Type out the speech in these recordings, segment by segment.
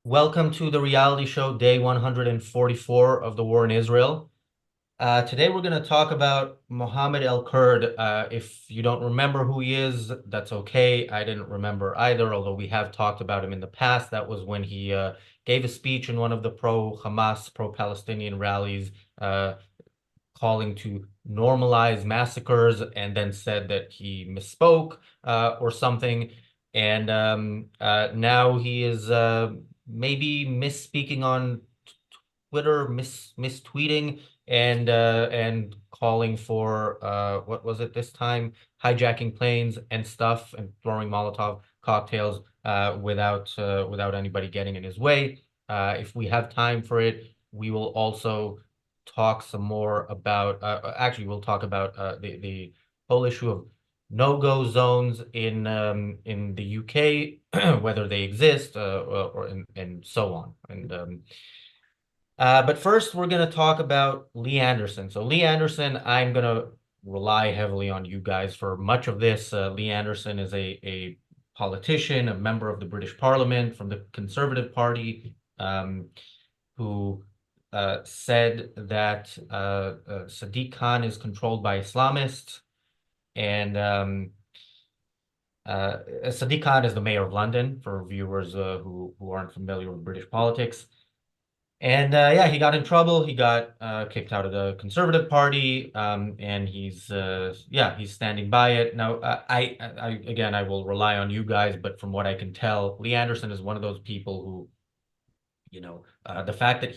Welcome to the reality show, day 144 of the war in Israel. Today we're going to talk about Muhammed El-Kurd. If you don't remember who he is, that's okay. I didn't remember either, although we have talked about him in the past. That was when he gave a speech in one of the pro-Hamas, pro-Palestinian rallies, uh, calling to normalize massacres, and then said that he misspoke or something. And now he is maybe misspeaking on Twitter, mistweeting, and calling for what was it this time? Hijacking planes and stuff, and throwing Molotov cocktails without anybody getting in his way. If we have time for it, we will also talk some more about. Actually, we'll talk about the whole issue of no-go zones in the UK, whether they exist or and so on. But first, we're going to talk about Lee Anderson. So Lee Anderson, I'm going to rely heavily on you guys for much of this. Lee Anderson is a politician, a member of the British Parliament from the Conservative Party, who said that Sadiq Khan is controlled by Islamists. And Sadiq Khan is the mayor of London, for viewers who aren't familiar with British politics. And yeah, he got in trouble. He got kicked out of the Conservative Party, and he's standing by it. Now, again, I will rely on you guys, but from what I can tell, Lee Anderson is one of those people who, the fact that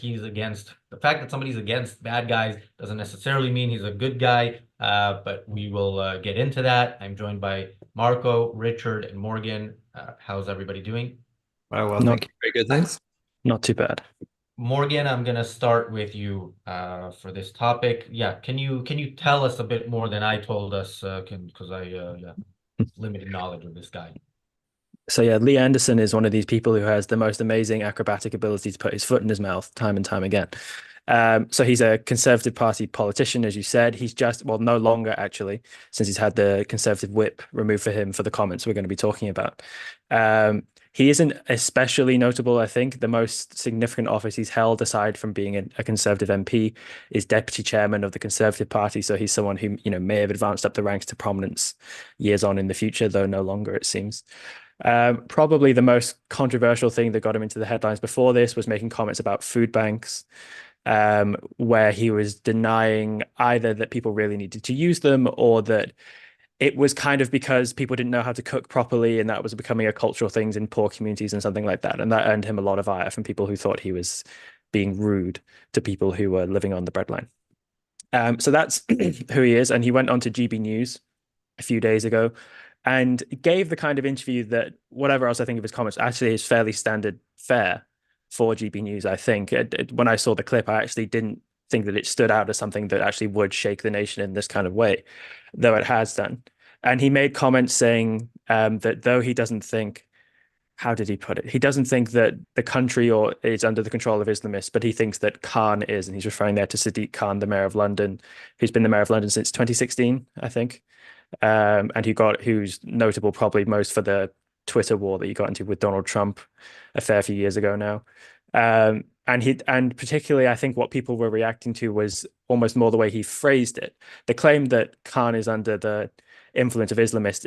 somebody's against bad guys doesn't necessarily mean he's a good guy. But we will get into that. I'm joined by Marco, Richard, and Morgan. How's everybody doing? Well, Not thank you. Very good, thanks. not too bad. Morgan, I'm gonna start with you for this topic. Yeah, can you tell us a bit more than I told us? Because I yeah, limited knowledge of this guy. So yeah, Lee Anderson is one of these people who has the most amazing acrobatic ability to put his foot in his mouth time and time again. So he's a Conservative Party politician, as you said. He's well, no longer actually, since he's had the Conservative whip removed for him for the comments we're going to be talking about. He isn't especially notable, I think. The most significant office he's held, aside from being a Conservative MP, is Deputy Chairman of the Conservative Party. So he's someone who, may have advanced up the ranks to prominence years on in the future, though no longer, it seems. Probably the most controversial thing that got him into the headlines before this was making comments about food banks, where he was denying either that people really needed to use them or that it was kind of because people didn't know how to cook properly and that was becoming a cultural thing in poor communities and something like that. And that earned him a lot of ire from people who thought he was being rude to people who were living on the breadline. So that's who he is. And he went on to GB News a few days ago and gave the kind of interview that, whatever else I think of his comments, actually is fairly standard fare for GB News, I think. When I saw the clip, I actually didn't think that it stood out as something that actually would shake the nation in this kind of way, though it has done. And he made comments saying that though he doesn't think, how did he put it? He doesn't think that the country or is under the control of Islamists, but he thinks that Khan is, and he's referring there to Sadiq Khan, the mayor of London, who's been the mayor of London since 2016, I think, and who's notable probably most for the Twitter war that he got into with Donald Trump a fair few years ago now. And particularly, I think what people were reacting to was almost more the way he phrased it. The claim that Khan is under the influence of Islamists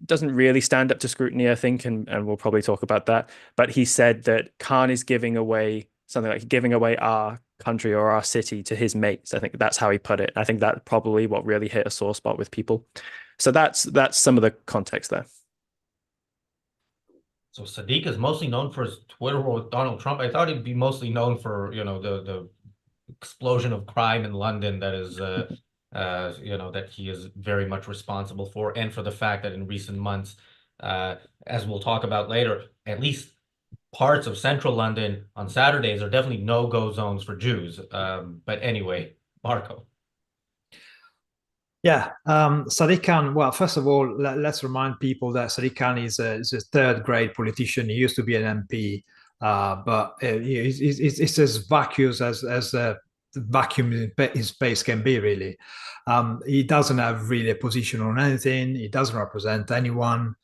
doesn't really stand up to scrutiny, I think, and we'll probably talk about that. But he said that Khan is giving away something like giving away our country or our city to his mates. I think that's how he put it. I think that's probably what really hit a sore spot with people. So that's some of the context there. So Sadiq is mostly known for his Twitter war with Donald Trump. I thought he'd be mostly known for, the explosion of crime in London that is that he is very much responsible for, and for the fact that in recent months, as we'll talk about later, at least parts of central London on Saturdays are definitely no-go zones for Jews. But anyway, Marco. Yeah, Sadiq Khan. Well, first of all, let's remind people that Sadiq Khan is a third-grade politician. He used to be an MP, but it's as vacuous as a vacuum in space can be, really. He doesn't have really a position on anything. He doesn't represent anyone.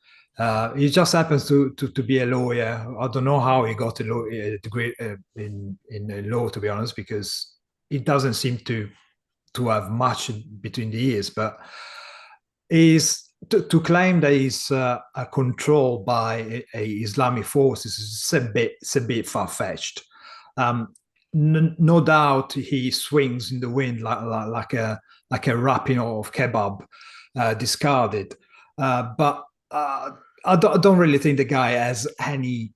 He just happens to be a lawyer. I don't know how he got a degree in law, to be honest, because it doesn't seem to have much between the ears. But is to claim that he's controlled by a Islamic forces is a bit far fetched. No doubt he swings in the wind like a wrapping of kebab discarded, but I don't really think the guy has any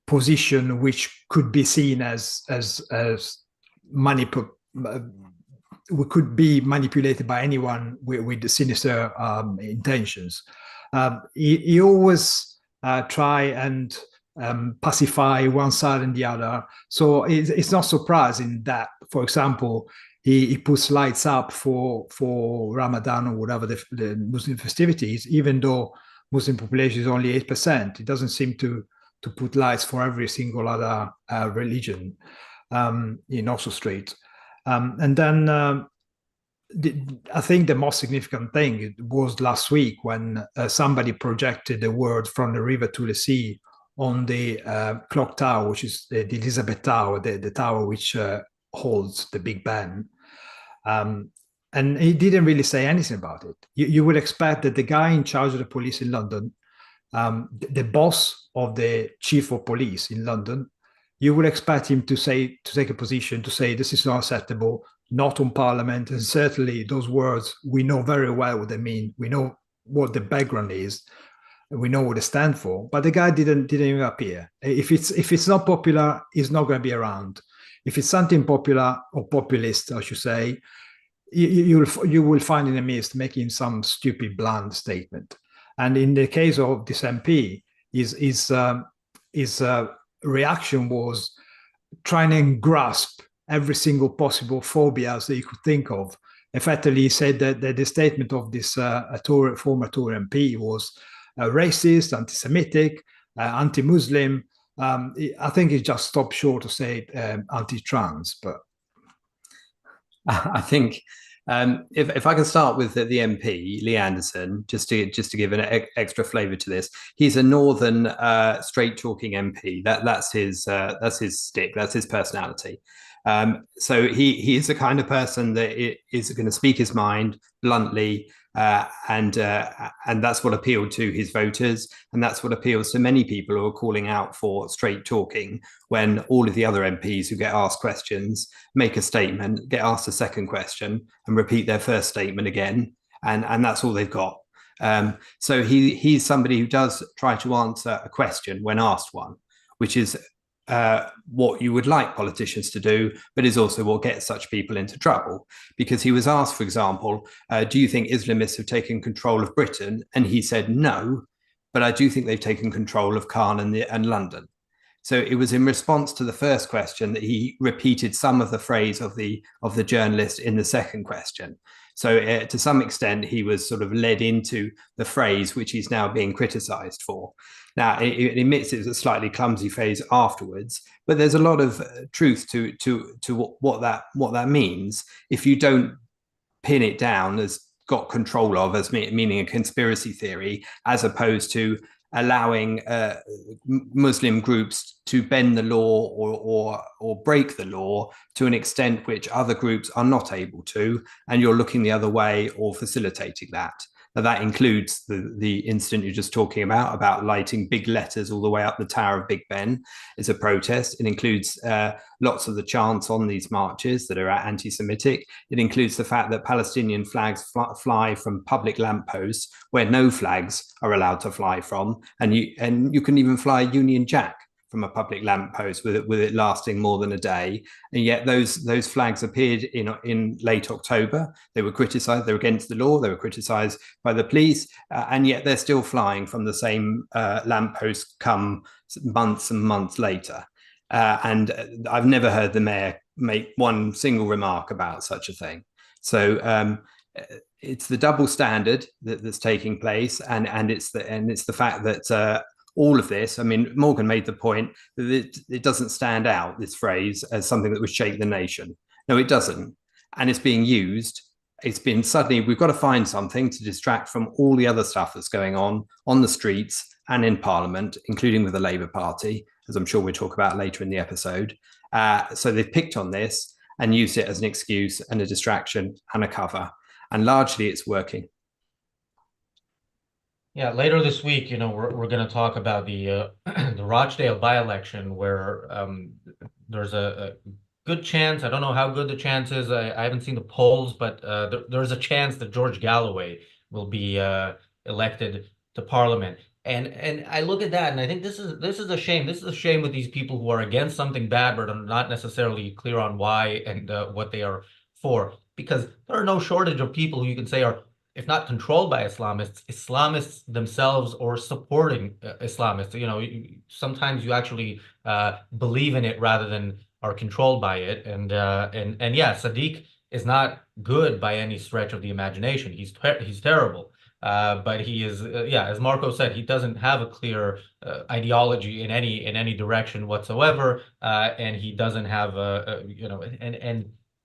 position which could be seen as we could be manipulated by anyone with the sinister intentions. He always try and pacify one side and the other. So it's not surprising that, for example, he puts lights up for Ramadan or whatever the Muslim festivities, even though Muslim population is only 8%. It doesn't seem to put lights for every single other religion in Oxford Street. And then I think the most significant thing was last week when somebody projected the word from the river to the sea on the clock tower, which is the Elizabeth Tower, the tower which holds the Big Ben. And he didn't really say anything about it. You would expect that the guy in charge of the police in London, the boss of the chief of police in London, you would expect him to take a position to say this is not acceptable, not on Parliament, and certainly those words, we know very well what they mean. We know what the background is. We know what they stand for. But the guy didn't even appear. If it's not popular, he's not going to be around. If it's something popular or populist, I should say, you will find in the midst making some stupid, bland statement. And in the case of this MP, his reaction was trying to grasp every single possible phobias that you could think of. Effectively, he said that the statement of this former Tory MP was racist, anti-Semitic, anti-Muslim. I think he just stopped short to say anti-trans. But I think if I can start with the MP, Lee Anderson, just to give an extra flavour to this, he's a northern straight-talking MP. That's his stick. That's his personality. So he is the kind of person that is going to speak his mind bluntly, and that's what appealed to his voters, and that's what appeals to many people who are calling out for straight talking when all of the other MPs who get asked questions make a statement, get asked a second question, and repeat their first statement again, and that's all they've got. So he's somebody who does try to answer a question when asked one, which is what you would like politicians to do, but is also what gets such people into trouble. Because he was asked, for example, do you think Islamists have taken control of Britain? And he said, no, but I do think they've taken control of Khan and London. So it was in response to the first question that he repeated some of the phrase of the journalist in the second question. So to some extent, he was sort of led into the phrase which he's now being criticised for. Now, it admits it's a slightly clumsy phrase afterwards, but there's a lot of truth to what that means if you don't pin it down as got control of, as meaning a conspiracy theory, as opposed to allowing Muslim groups to bend the law or break the law to an extent which other groups are not able to, and you're looking the other way or facilitating that. Now, that includes the incident you're just talking about lighting big letters all the way up the Tower of Big Ben as a protest. It includes lots of the chants on these marches that are anti-Semitic. It includes the fact that Palestinian flags fly from public lampposts where no flags are allowed to fly from, and you can even fly a Union Jack from a public lamppost with it lasting more than a day. And yet those flags appeared in late October. They were criticised. They were against the law. They were criticised by the police, and yet they're still flying from the same lamppost come months and months later. And I've never heard the mayor make one single remark about such a thing. So it's the double standard that's taking place, and it's the fact that all of this, I mean, Morgan made the point that it doesn't stand out, this phrase, as something that would shake the nation. No, it doesn't. And it's being used it's been suddenly we've got to find something to distract from all the other stuff that's going on the streets and in Parliament, including with the Labour Party, as I'm sure we'll talk about later in the episode. So they've picked on this and used it as an excuse and a distraction and a cover. And largely it's working. Yeah, later this week, we're going to talk about the the Rochdale by-election, where there's a good chance. I don't know how good the chance is. I haven't seen the polls, but there's a chance that George Galloway will be elected to Parliament. And I look at that and I think this is a shame. This is a shame with these people who are against something bad, but are not necessarily clear on why and what they are for. Because there are no shortage of people who you can say are, if not controlled by Islamists, Islamists themselves or supporting Islamists. Sometimes you actually believe in it rather than are controlled by it. And yeah, Sadiq is not good by any stretch of the imagination. He's terrible. But he is, yeah, as Marco said, he doesn't have a clear ideology in any direction whatsoever, and he doesn't have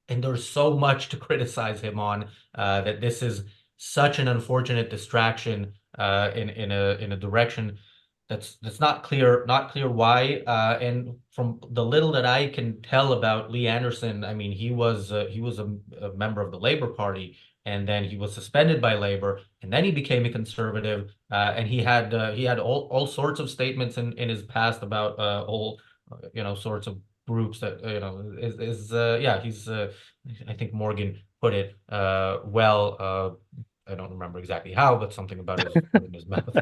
and there's so much to criticize him on that this is such an unfortunate distraction in a direction that's not clear why. And from the little that I can tell about Lee Anderson, I mean, he was a member of the Labour Party, and then he was suspended by Labour, and then he became a conservative, and he had all sorts of statements in his past about all sorts of groups that yeah, he's I think Morgan put it well. I don't remember exactly how, but something about his foot in his mouth.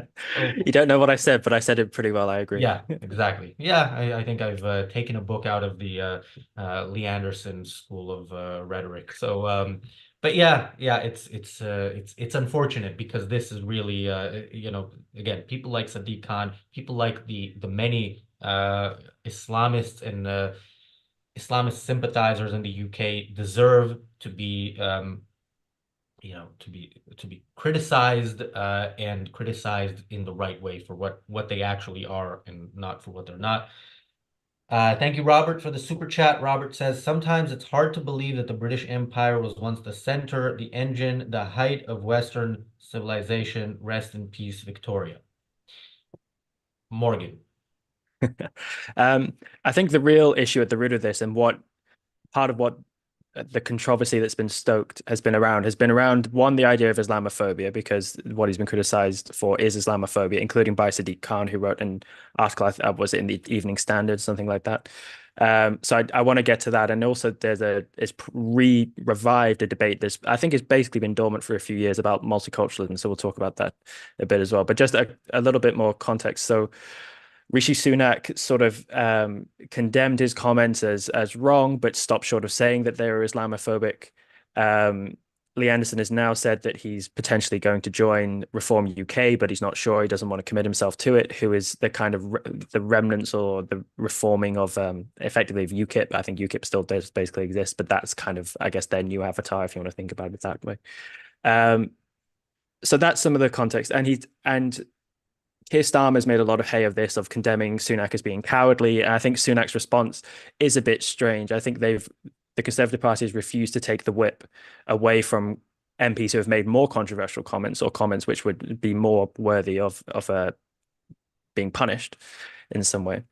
You don't know what I said, but I said it pretty well. I agree. Yeah, exactly. Yeah, I think I've taken a book out of the Lee Anderson School of Rhetoric. So, but yeah, it's unfortunate because this is really again, people like Sadiq Khan, people like the many Islamists and Islamist sympathizers in the UK deserve to be to be criticized and criticized in the right way for what they actually are and not for what they're not. Thank you, Robert, for the super chat. Robert says, sometimes it's hard to believe that the British Empire was once the center, the engine, the height of Western civilization. Rest in peace, Victoria. Morgan. I think the real issue at the root of this, and what part of what the controversy that's been stoked has been around one, the idea of Islamophobia, because what he's been criticized for is Islamophobia, including by Sadiq Khan, who wrote an article, was it in the Evening Standard, something like that. So I want to get to that, and also it's revived a debate I think it's basically been dormant for a few years about multiculturalism, so we'll talk about that a bit as well. But just a little bit more context. So Rishi Sunak sort of condemned his comments as wrong, but stopped short of saying that they were Islamophobic. Lee Anderson has now said that he's potentially going to join Reform UK, but he's not sure. He doesn't want to commit himself to it. Who is the kind of the remnants or the reforming of effectively of UKIP? I think UKIP still does basically exist, but that's kind of, I guess, their new avatar, if you want to think about it that way. So that's some of the context, and Keir Starmer's made a lot of hay of this, of condemning Sunak as being cowardly. And I think Sunak's response is a bit strange. I think the Conservative Party has refused to take the whip away from MPs who have made more controversial comments, or comments which would be more worthy of being punished in some way.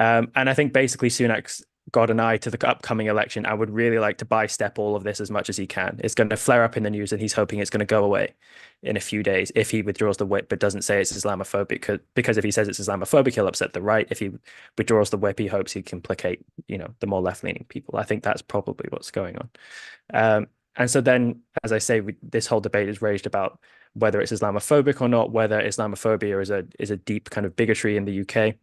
And I think basically Sunak's got an eye to the upcoming election. I would really like to bystep all of this as much as he can. It's going to flare up in the news, and he's hoping it's going to go away in a few days if he withdraws the whip but doesn't say it's Islamophobic, because if he says it's Islamophobic, he'll upset the right. If he withdraws the whip, he hopes he can placate, the more left-leaning people. I think that's probably what's going on. And so then, as I say, this whole debate is raged about whether it's Islamophobic or not, whether Islamophobia is a deep kind of bigotry in the UK.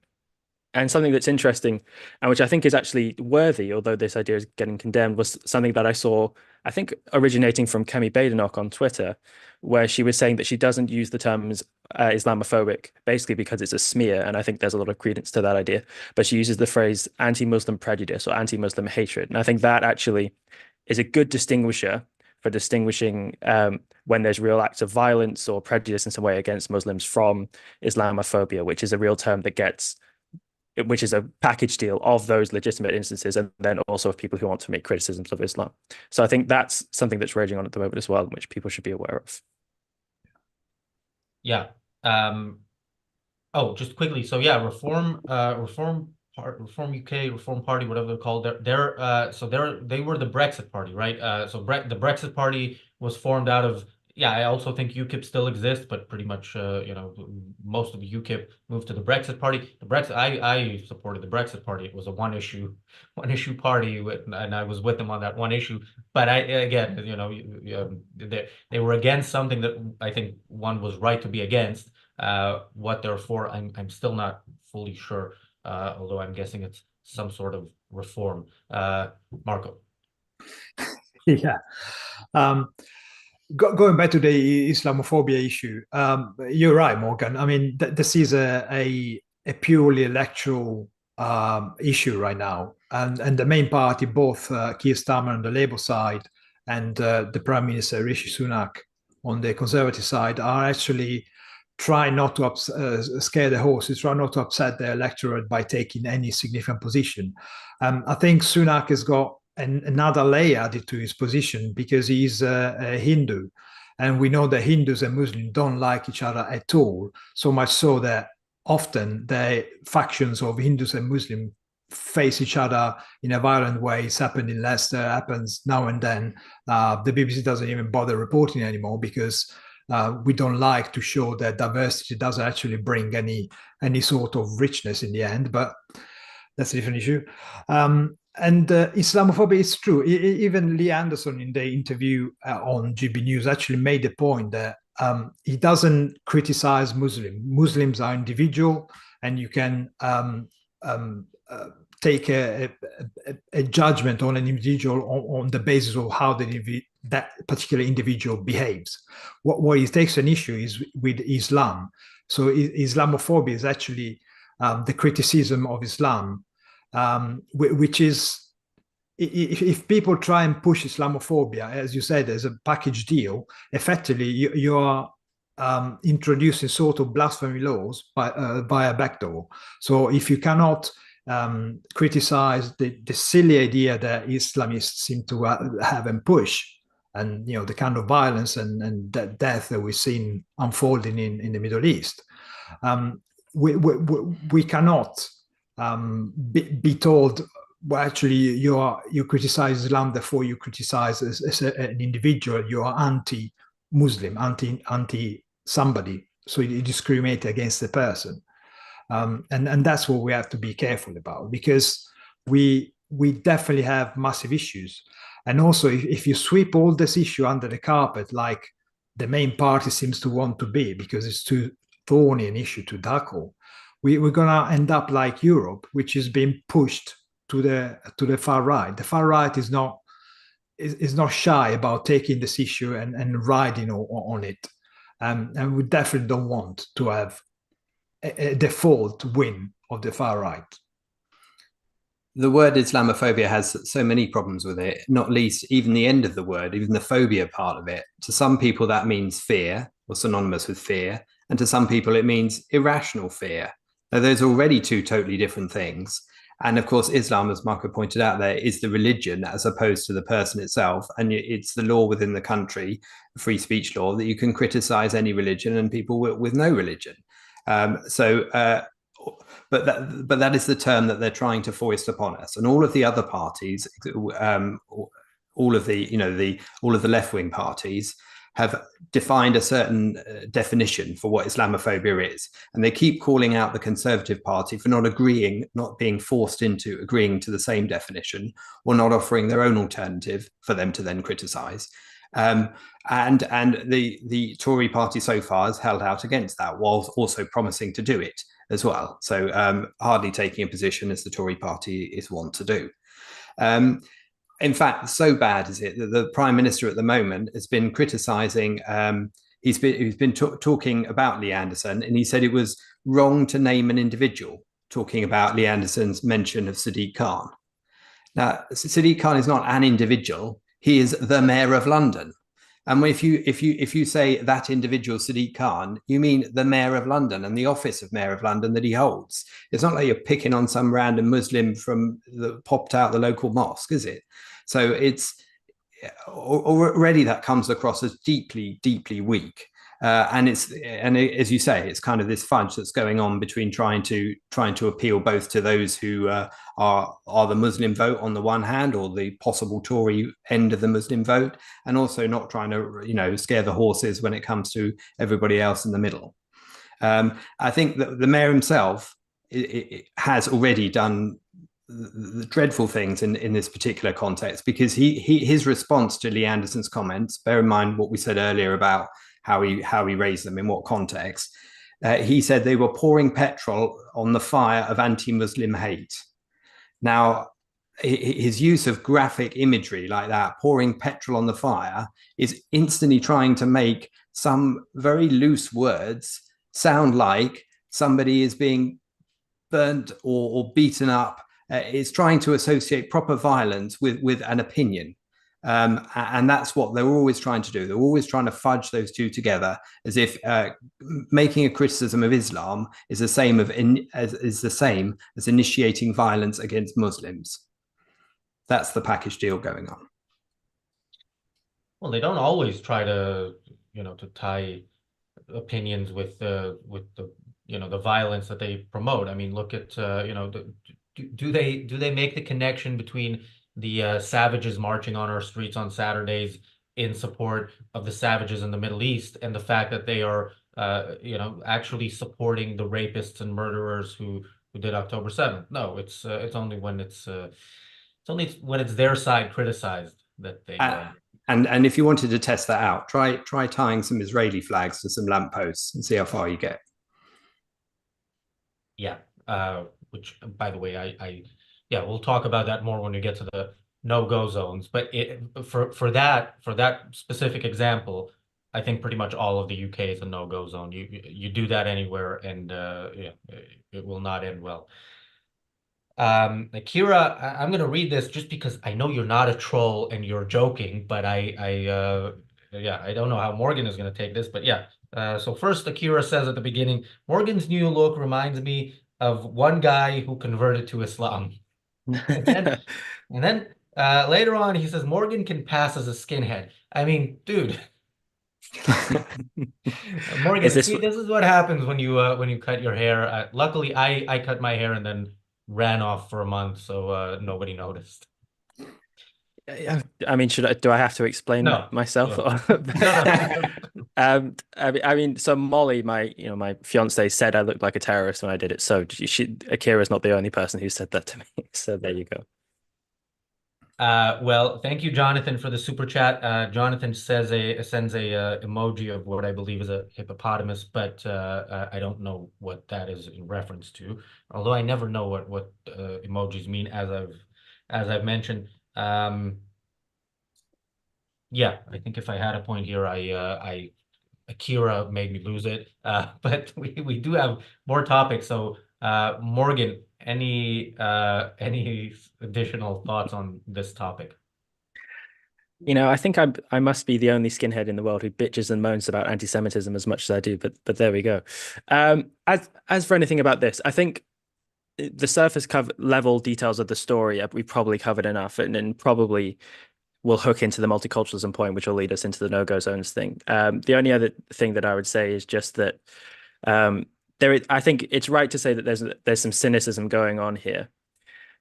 And something that's interesting, and which I think is actually worthy, although this idea is getting condemned, was something that I saw, I think, originating from Kemi Badenoch on Twitter, where she was saying that she doesn't use the terms Islamophobic, basically because it's a smear, and I think there's a lot of credence to that idea. But she uses the phrase anti-Muslim prejudice or anti-Muslim hatred. And I think that actually is a good distinguisher for distinguishing when there's real acts of violence or prejudice in some way against Muslims from Islamophobia, which is a real term that gets which is a package deal of those legitimate instances, and then also of people who want to make criticisms of Islam. So I think that's something that's raging on at the moment as well, which people should be aware of. Yeah. Oh, just quickly. So yeah, Reform UK, Reform Party, whatever they're called. They were the Brexit Party, right? The Brexit Party was formed out of, yeah, I also think UKIP still exists, but pretty much, most of UKIP moved to the Brexit Party. I supported the Brexit Party. It was a one issue party, and I was with them on that one issue. But they were against something that I think one was right to be against. What they're for, I'm still not fully sure, although I'm guessing it's some sort of reform. Marco. Yeah. Going back to the Islamophobia issue, you're right, Morgan. I mean, this is a purely electoral issue right now, and the main party, both Keir Starmer on the Labour side and the Prime Minister Rishi Sunak on the Conservative side, are actually trying not to scare the horses, try not to upset the electorate by taking any significant position. I think Sunak has got another layer added to his position because he's a Hindu, and we know that Hindus and Muslims don't like each other at all, so much so that often the factions of Hindus and Muslims face each other in a violent way. It's happened in Leicester, happens now and then. The BBC doesn't even bother reporting anymore because we don't like to show that diversity doesn't actually bring any sort of richness in the end, but that's a different issue. And Islamophobia is true. Even Lee Anderson in the interview on GB News actually made the point that he doesn't criticize Muslims. Muslims are individual, and you can take a judgment on an individual on the basis of how that particular individual behaves. What he takes an issue is with Islam. So Islamophobia is actually the criticism of Islam, which is, if people try and push Islamophobia, as you said, as a package deal, effectively you are introducing sort of blasphemy laws by a backdoor. So if you cannot criticize the silly idea that Islamists seem to have and push, and the kind of violence and death that we've seen unfolding in the Middle East, we cannot be told, well, actually you criticize Islam, therefore you criticize as an individual, you are anti-Muslim, anti somebody, so you discriminate against the person. And that's what we have to be careful about, because we definitely have massive issues. And also, if you sweep all this issue under the carpet, like the main party seems to want to be, because it's too thorny an issue to tackle, we're going to end up like Europe, which is being pushed to the far right. The far right is not shy about taking this issue and riding on it. And we definitely don't want to have a default win of the far right. The word Islamophobia has so many problems with it, not least even the end of the word, even the phobia part of it. To some people, that means fear, or synonymous with fear. And to some people, it means irrational fear. Now, there's already two totally different things. And of course, Islam, as Marco pointed out there, is the religion as opposed to the person itself. And it's the law within the country, the free speech law, that you can criticize any religion and people with no religion. But that is the term that they're trying to foist upon us. And all of the other parties, all of the left-wing parties, have defined a certain definition for what Islamophobia is. And they keep calling out the Conservative Party for not being forced into agreeing to the same definition, or not offering their own alternative for them to then criticize. And the Tory party so far has held out against that, while also promising to do it as well. So hardly taking a position as the Tory party is wont to do. In fact, so bad is it that the Prime Minister at the moment has been criticising, he's been talking about Lee Anderson, and he said it was wrong to name an individual, talking about Lee Anderson's mention of Sadiq Khan. Now, Sadiq Khan is not an individual, he is the Mayor of London. And if you say that individual Sadiq Khan, you mean the mayor of London and the office of mayor of London that he holds. It's not like you're picking on some random Muslim from that popped out the local mosque, is it? So it's already that comes across as deeply, deeply weak. And as you say, it's kind of this fudge that's going on between trying to appeal both to those who are the Muslim vote on the one hand, or the possible Tory end of the Muslim vote, and also not trying to scare the horses when it comes to everybody else in the middle. I think that the mayor himself has already done the dreadful things in this particular context, because his response to Lee Anderson's comments, bear in mind what we said earlier about how he raised them, in what context. He said they were pouring petrol on the fire of anti-Muslim hate. Now, his use of graphic imagery like that, pouring petrol on the fire, is instantly trying to make some very loose words sound like somebody is being burnt or beaten up. It's trying to associate proper violence with an opinion. And that's what they're always trying to do. They're always trying to fudge those two together, as if making a criticism of Islam is the same as initiating violence against Muslims. That's the package deal going on. Well, they don't always try to tie opinions with the violence that they promote. I mean, look at do they make the connection between the savages marching on our streets on Saturdays in support of the savages in the Middle East, and the fact that they are actually supporting the rapists and murderers who did October 7th? No, it's only when it's their side criticized that they and if you wanted to test that out, try tying some Israeli flags to some lampposts and see how far you get. Yeah, which, by the way, yeah, we'll talk about that more when we get to the no-go zones. But for that specific example, I think pretty much all of the UK is a no-go zone. You do that anywhere, and yeah, it will not end well. Akira, I'm gonna read this just because I know you're not a troll and you're joking, but yeah, I don't know how Morgan is gonna take this, but yeah. So first, Akira says at the beginning, Morgan's new look reminds me of one guy who converted to Islam. And then later on, he says Morgan can pass as a skinhead. I mean, dude. Morgan, see, this is what happens when you cut your hair. Luckily, I cut my hair and then ran off for a month, so nobody noticed. I mean, do I have to explain myself? No. I mean, so Molly, my fiance, said I looked like a terrorist when I did it. So Akira's not the only person who said that to me. So there you go. Well, thank you, Jonathan, for the super chat. Jonathan sends a emoji of what I believe is a hippopotamus, but I don't know what that is in reference to. Although I never know what emojis mean, as I've mentioned. Yeah, I think if I had a point here, Akira made me lose it. But we do have more topics. So Morgan, any additional thoughts on this topic? I think I must be the only skinhead in the world who bitches and moans about anti-Semitism as much as I do, but there we go. As for anything about this, I think the surface level details of the story we probably covered enough, and probably will hook into the multiculturalism point, which will lead us into the no-go zones thing. The only other thing that I would say is just that I think it's right to say that there's some cynicism going on here.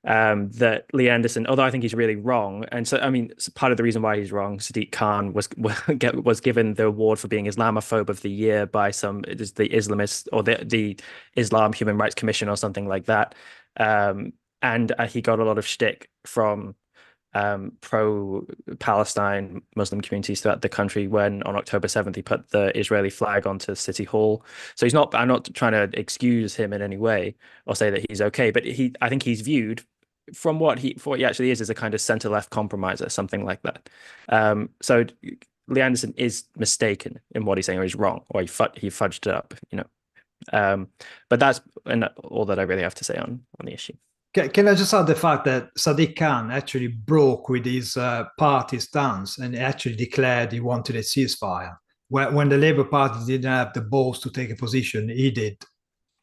That Lee Anderson, although I think he's really wrong, and so I mean, part of the reason why he's wrong, Sadiq Khan was given the award for being Islamophobe of the year by the Islamists or the Islam Human Rights Commission or something like that, and he got a lot of shtick from pro-Palestine Muslim communities throughout the country when on October 7th he put the Israeli flag onto City Hall. So I'm not trying to excuse him in any way or say that he's okay, but I think he's viewed from what he actually is as a kind of center-left compromiser, something like that. So Lee Anderson is mistaken in what he's saying, or he's wrong, or he fudged it up, But that's all that I really have to say on the issue. Can I just add the fact that Sadiq Khan actually broke with his party stance and actually declared he wanted a ceasefire. When the Labour Party didn't have the balls to take a position, he did.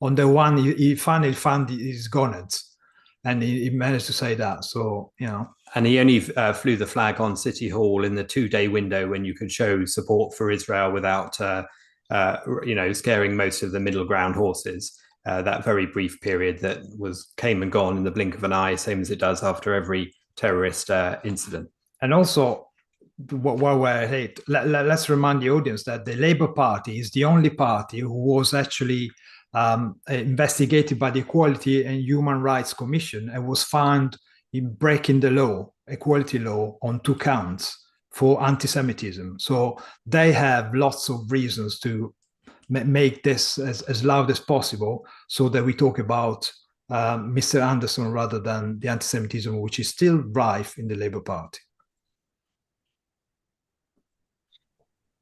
On the one, he finally found his gonads, and he managed to say that. So, you know. And he only flew the flag on City Hall in the 2-day window when you could show support for Israel without, scaring most of the middle ground horses. That very brief period that came and gone in the blink of an eye, same as it does after every terrorist incident. And also, while we're at it, let's remind the audience that the Labour Party is the only party who was actually investigated by the Equality and Human Rights Commission and was found in breaking the law, equality law, on 2 counts for anti-Semitism. So they have lots of reasons to make this as loud as possible so that we talk about Mr. Anderson rather than the anti-Semitism, which is still rife in the Labour Party.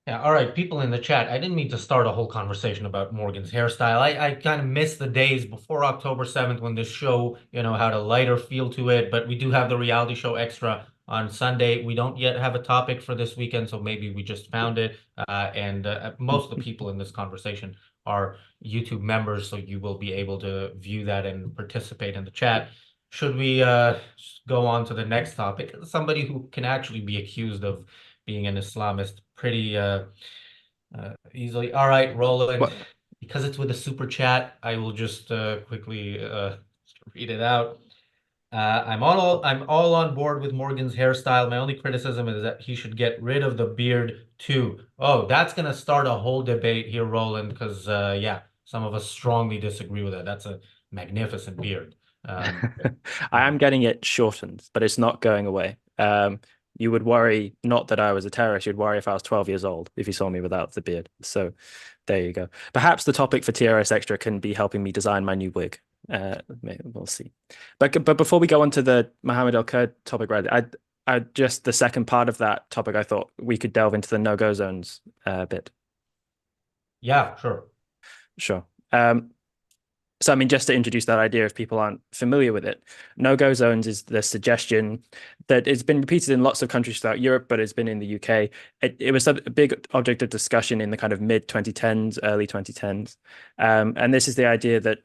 Yeah, all right, people in the chat, I didn't mean to start a whole conversation about Morgan's hairstyle. I kind of miss the days before October 7th when this show, had a lighter feel to it, but we do have the reality show extra on Sunday. We don't yet have a topic for this weekend, so maybe we just found it. And most of the people in this conversation are YouTube members, so you will be able to view that and participate in the chat. Should we go on to the next topic? Somebody who can actually be accused of being an Islamist pretty easily. All right, Roland, because it's with a super chat, I will just quickly read it out. I'm all on board with Morgan's hairstyle. My only criticism is that he should get rid of the beard too. Oh, that's gonna start a whole debate here, Roland, because yeah, some of us strongly disagree with that. That's a magnificent beard. I am getting it shortened, but it's not going away. You would worry, not that I was a terrorist, you'd worry if I was 12 years old, if you saw me without the beard. So there you go. Perhaps the topic for TRS Extra can be helping me design my new wig. We'll see. But before we go on to the Muhammed El-Kurd topic, right, I just the second part of that topic, I thought we could delve into the no-go zones a bit. Yeah, sure. Sure. So, I mean, just to introduce that idea, if people aren't familiar with it, no-go zones is the suggestion that it's been repeated in lots of countries throughout Europe, but it's been in the UK. It was a big object of discussion in the kind of mid-2010s, early 2010s. And this is the idea that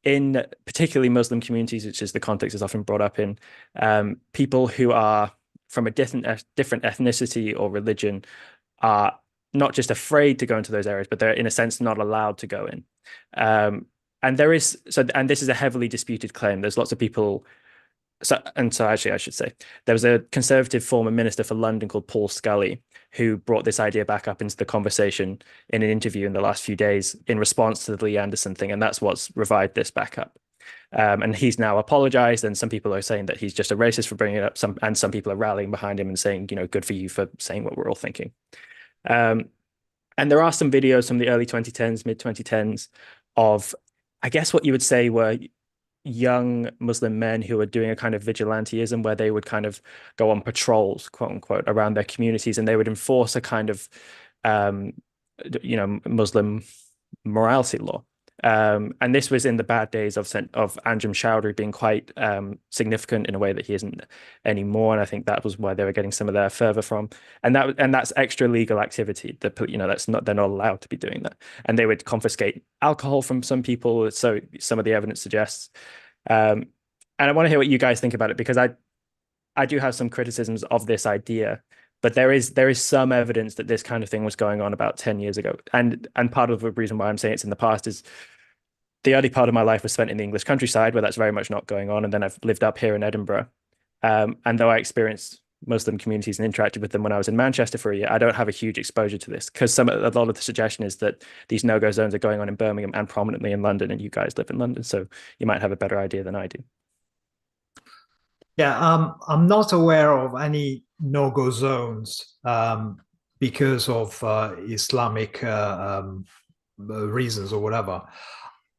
in particularly Muslim communities, which is the context is often brought up in, people who are from a different ethnicity or religion are not just afraid to go into those areas, but they're in a sense not allowed to go in. And this is a heavily disputed claim. There's lots of people. So actually, I should say there was a Conservative former minister for London called Paul Scully who brought this idea back up into the conversation in an interview in the last few days in response to the Lee Anderson thing, and that's what's revived this back up. And he's now apologized, and some people are saying that he's just a racist for bringing it up. Some people are rallying behind him and saying, good for you for saying what we're all thinking. And there are some videos from the early 2010s, mid 2010s of, I guess what you would say were young Muslim men who were doing a kind of vigilantism where they would kind of go on patrols, quote unquote, around their communities, and they would enforce a kind of, Muslim morality law. And this was in the bad days of Anjem Choudhury being quite significant in a way that he isn't anymore. And I think that was why they were getting some of their fervor from. And that's extra legal activity. They're not allowed to be doing that. And they would confiscate alcohol from some people. So some of the evidence suggests. And I want to hear what you guys think about it, because I do have some criticisms of this idea. But there is some evidence that this kind of thing was going on about 10 years ago. And part of the reason why I'm saying it's in the past is the early part of my life was spent in the English countryside, where that's very much not going on. And then I've lived up here in Edinburgh. And though I experienced Muslim communities and interacted with them when I was in Manchester for a year, I don't have a huge exposure to this, because a lot of the suggestion is that these no-go zones are going on in Birmingham and prominently in London, and you guys live in London, so you might have a better idea than I do. Yeah, I'm not aware of any no-go zones because of Islamic reasons or whatever.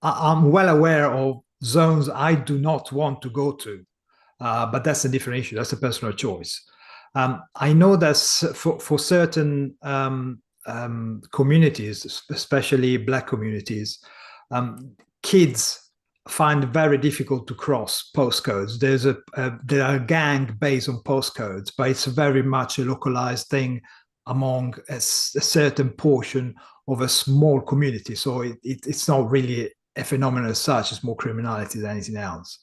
I'm well aware of zones I do not want to go to, but that's a different issue. That's a personal choice. I know that for certain communities, especially Black communities, kids find it very difficult to cross postcodes. There are gang based on postcodes, but it's very much a localized thing among a certain portion of a small community. So it's not really a phenomenon as such. It's more criminality than anything else.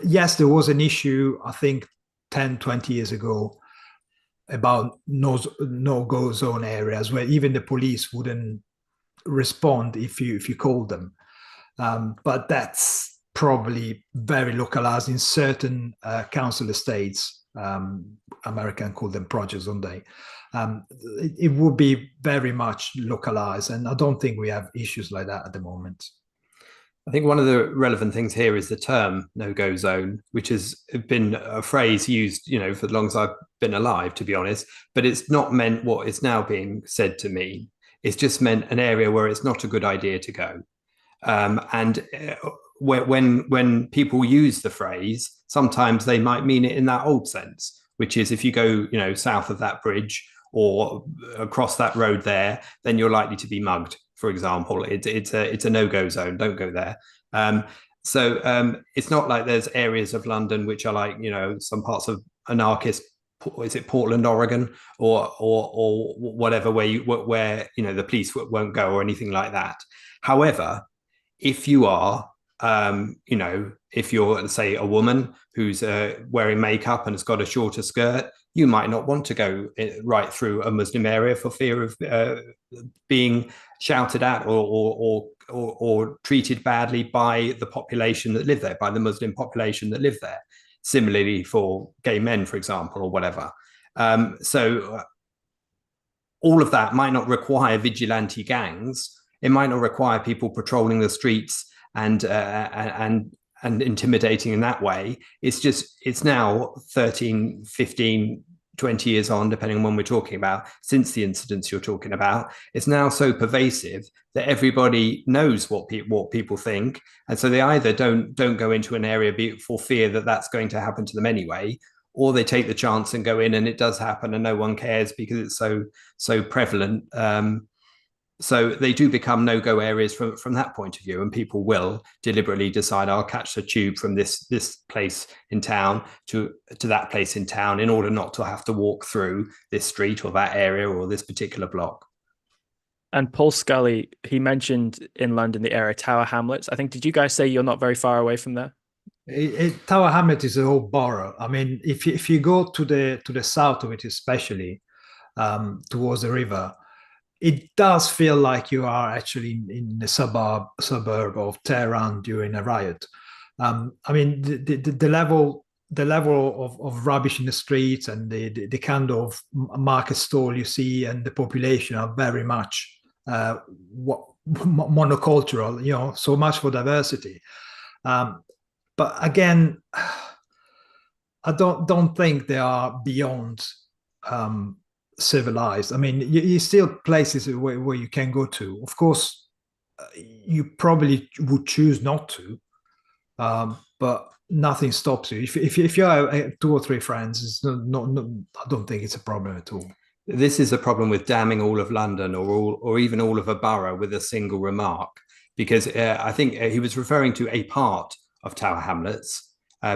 Yes, there was an issue, I think 10, 20 years ago, about no-go zone areas where even the police wouldn't respond if you called them. But that's probably very localized in certain council estates. American call them projects, don't they? It would be very much localized, and I don't think we have issues like that at the moment. I think one of the relevant things here is the term no-go zone, which has been a phrase used, for as long as I've been alive, to be honest, but it's not meant what is now being said to mean. It's just meant an area where it's not a good idea to go. When people use the phrase, sometimes they might mean it in that old sense, which is if you go, south of that bridge or across that road there, then you're likely to be mugged. For example, it's a no-go zone. Don't go there. So it's not like there's areas of London which are like, some parts of anarchist, is it Portland, Oregon, or whatever, where the police won't go or anything like that. However, if you are, if you're, say, a woman who's wearing makeup and has got a shorter skirt, you might not want to go right through a Muslim area for fear of being shouted at or treated badly by the population that live there, by the Muslim population that live there. Similarly for gay men, for example, or whatever. So all of that might not require vigilante gangs. It might not require people patrolling the streets and intimidating in that way. It's now 13, 15, 20 years on, depending on when we're talking about, since the incidents you're talking about. It's now so pervasive that everybody knows what people think. And so they either don't go into an area for fear that that's going to happen to them anyway, or they take the chance and go in and it does happen and no one cares because it's so prevalent. So they do become no-go areas from that point of view, and people will deliberately decide, I'll catch the tube from this place in town to that place in town in order not to have to walk through this street or that area or this particular block. And Paul Scully, he mentioned in London the area Tower Hamlets. I think, did you guys say you're not very far away from there? Tower Hamlet is a whole borough. I mean, if you go to the south of it, especially towards the river, it does feel like you are actually in the suburb of Tehran during a riot. I mean, the level of rubbish in the streets and the kind of market stall you see and the population are very much monocultural. So much for diversity. But again, I don't think they are beyond civilized. I mean, you still places where you can go to. Of course, you probably would choose not to, but nothing stops you. If you have 2 or 3 friends, it's not, I don't think it's a problem at all. This is a problem with damning all of London or even all of a borough with a single remark, because I think he was referring to a part of Tower Hamlets.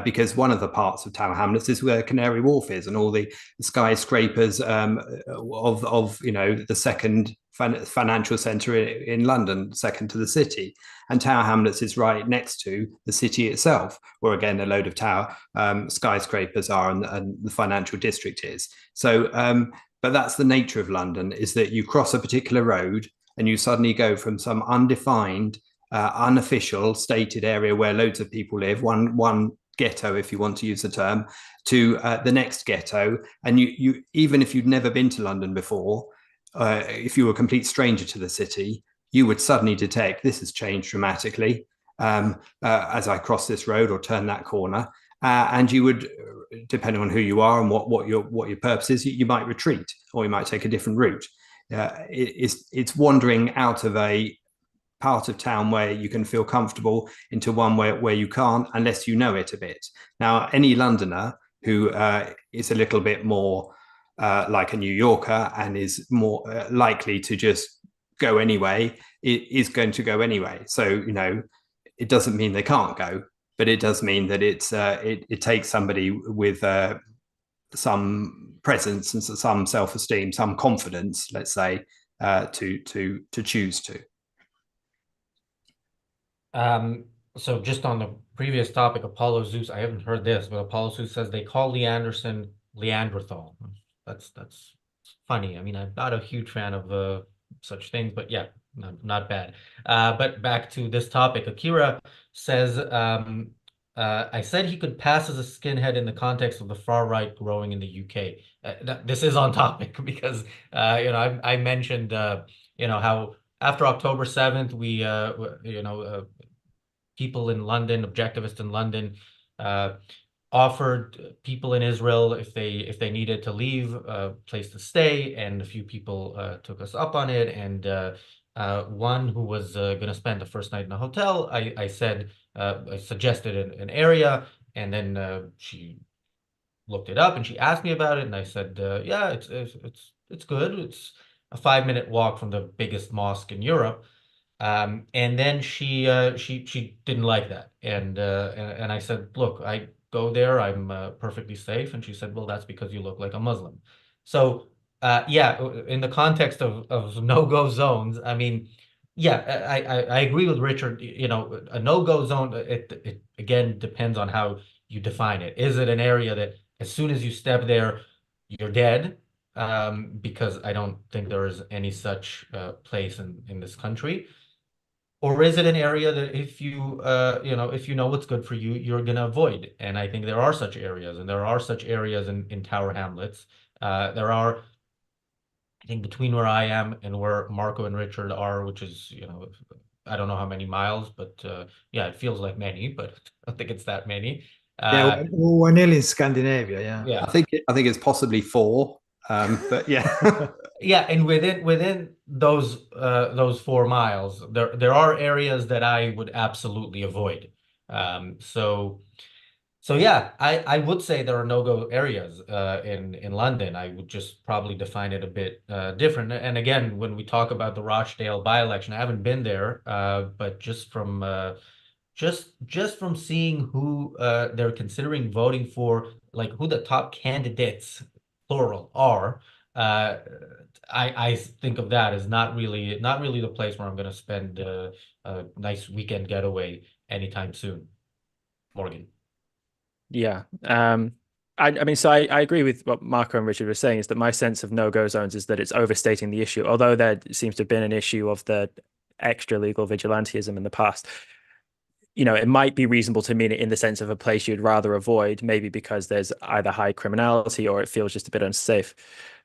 Because one of the parts of Tower Hamlets is where Canary Wharf is and all the skyscrapers of the second financial centre in London, second to the city. And Tower Hamlets is right next to the city itself, where again a load of tower skyscrapers are and the financial district is. So, but that's the nature of London, is that you cross a particular road and you suddenly go from some undefined, unofficial, stated area where loads of people live, one ghetto, if you want to use the term, to the next ghetto. And you even if you'd never been to London before, if you were a complete stranger to the city, you would suddenly detect this has changed dramatically as I cross this road or turn that corner. And you would, depending on who you are and what your purpose is, you might retreat or you might take a different route. It's wandering out of a part of town where you can feel comfortable into one where you can't, unless you know it a bit. Now, any Londoner who is a little bit more like a New Yorker and is more likely to just go anyway, is going to go anyway. So, it doesn't mean they can't go, but it does mean that it takes somebody with some presence and some self-esteem, some confidence, let's say, to choose to. So just on the previous topic, Apollo Zeus, I haven't heard this, but Apollo Zeus says they call Lee Anderson Leanderthal. That's funny. I mean, I'm not a huge fan of such things, but yeah, not bad. But back to this topic, Akira says, I said he could pass as a skinhead in the context of the far right growing in the UK. This is on topic because I mentioned how after October 7th people in London, objectivists in London, offered people in Israel if they needed to leave a place to stay, and a few people took us up on it. And one who was going to spend the first night in a hotel, I suggested an area, and then she looked it up and she asked me about it, and I said, yeah, it's good. It's a 5-minute walk from the biggest mosque in Europe. And then she didn't like that, and I said, look, I go there, I'm perfectly safe, and she said, well, that's because you look like a Muslim. So yeah, in the context of no-go zones, I mean, yeah, I agree with Richard. A no-go zone, it again depends on how you define it. Is it an area that as soon as you step there, you're dead? Because I don't think there is any such place in this country. Or is it an area that if you know what's good for you, you're going to avoid? And I think there are such areas, and there are such areas in Tower Hamlets. There are, I think, between where I am and where Marco and Richard are, which is, I don't know how many miles, but yeah, it feels like many, but I don't think it's that many. Yeah, we're nearly in Scandinavia. Yeah. Yeah. I think it's possibly 4, but yeah. Yeah, and within those 4 miles, there are areas that I would absolutely avoid. So yeah, I would say there are no-go areas in London. I would just probably define it a bit different. And again, when we talk about the Rochdale by-election, I haven't been there, but just from seeing who they're considering voting for, like who the top candidates, plural, are. I think of that as not really the place where I'm going to spend a nice weekend getaway anytime soon. Morgan. Yeah. I mean, so I agree with what Marco and Richard were saying, is that my sense of no-go zones is that it's overstating the issue, although there seems to have been an issue of the extra legal vigilantism in the past. It might be reasonable to mean it in the sense of a place you'd rather avoid, maybe because there's either high criminality or it feels just a bit unsafe.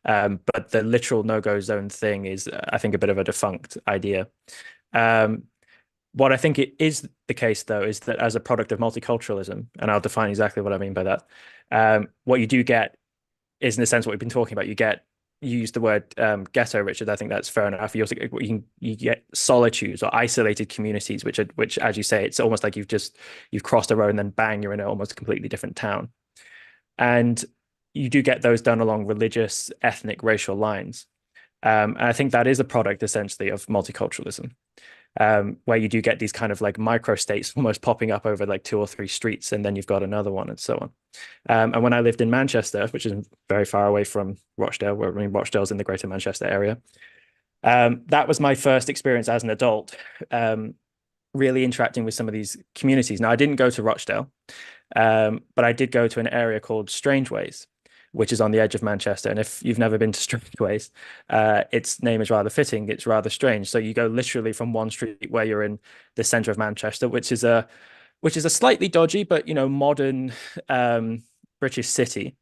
But the literal no-go zone thing is, I think, a bit of a defunct idea. What I think it is the case, though, is that as a product of multiculturalism, and I'll define exactly what I mean by that, what you do get is, in a sense, what we've been talking about. You use the word ghetto, Richard. I think that's fair enough. You get solitudes or isolated communities, which, as you say, it's almost like you've crossed a road and then bang, you're in an almost completely different town. And you do get those done along religious, ethnic, racial lines. And I think that is a product essentially of multiculturalism. Where you do get these kind of like micro states almost popping up over like 2 or 3 streets, and then you've got another one, and so on. And when I lived in Manchester, which is very far away from Rochdale, Rochdale's in the Greater Manchester area, that was my first experience as an adult, really interacting with some of these communities. Now, I didn't go to Rochdale, but I did go to an area called Strangeways, which is on the edge of Manchester. And if you've never been to Strangeways, its name is rather fitting. It's rather strange. So you go literally from one street where you're in the center of Manchester, which is a slightly dodgy, but modern British city.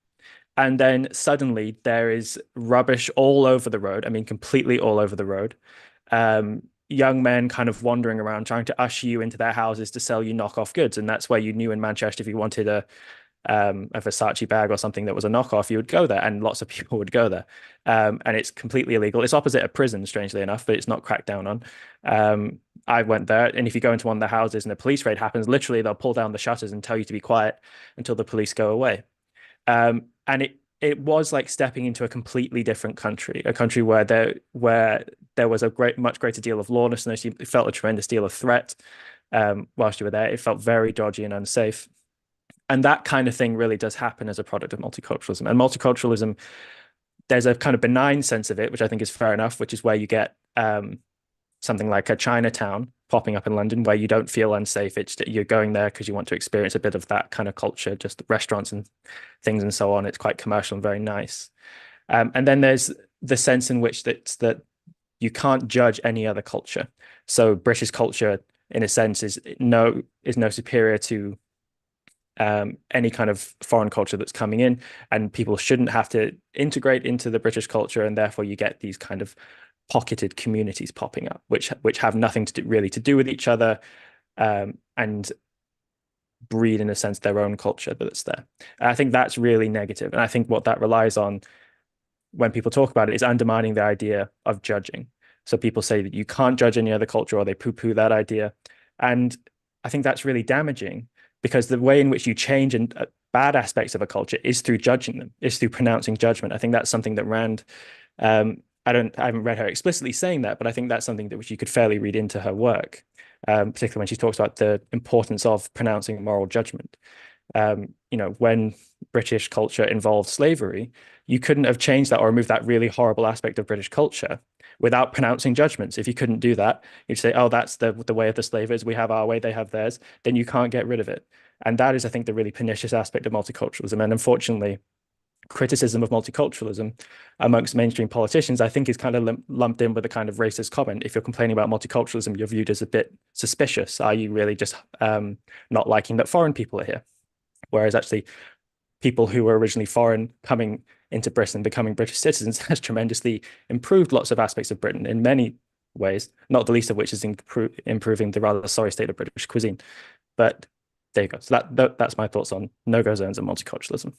And then suddenly there is rubbish all over the road. I mean, completely all over the road. Young men kind of wandering around trying to usher you into their houses to sell you knockoff goods. And that's where you knew in Manchester, if you wanted a Versace bag or something that was a knockoff, you would go there, and lots of people would go there. And it's completely illegal. It's opposite a prison, strangely enough, but it's not cracked down on. I went there, and if you go into one of the houses and a police raid happens, literally they'll pull down the shutters and tell you to be quiet until the police go away. And it was like stepping into a completely different country, a country where there was a much greater deal of lawlessness. You felt a tremendous deal of threat. whilst you were there. It felt very dodgy and unsafe. And that kind of thing really does happen as a product of multiculturalism. And multiculturalism, there's a kind of benign sense of it, which I think is fair enough, which is where you get something like a Chinatown popping up in London where you don't feel unsafe. It's you're going there because you want to experience a bit of that kind of culture, just restaurants and things and so on. It's quite commercial and very nice. And then there's the sense in which that you can't judge any other culture. So British culture, in a sense, is no superior to any kind of foreign culture that's coming in, and people shouldn't have to integrate into the British culture, and therefore you get these kind of pocketed communities popping up, which have nothing to do really to do with each other, and breed, in a sense, their own culture that's there. And I think that's really negative, and I think what that relies on when people talk about it is undermining the idea of judging. So people say that you can't judge any other culture, or they poo-poo that idea, and I think that's really damaging, because the way in which you change bad aspects of a culture is through judging them, is through pronouncing judgment. I think that's something that Rand, I haven't read her explicitly saying that, but I think that's something that which you could fairly read into her work, particularly when she talks about the importance of pronouncing moral judgment. When British culture involved slavery, you couldn't have changed that or removed that really horrible aspect of British culture without pronouncing judgments. If you couldn't do that, you'd say, oh, that's the way of the slavers. We have our way, they have theirs. Then you can't get rid of it. And that is, I think, the really pernicious aspect of multiculturalism. And unfortunately, criticism of multiculturalism amongst mainstream politicians, I think, is kind of lumped in with a kind of racist comment. If you're complaining about multiculturalism, you're viewed as a bit suspicious. Are you really just not liking that foreign people are here? Whereas actually, people who were originally foreign coming into Britain, becoming British citizens, has tremendously improved lots of aspects of Britain in many ways, not the least of which is improving the rather sorry state of British cuisine. But there you go. So that's my thoughts on no-go zones and multiculturalism.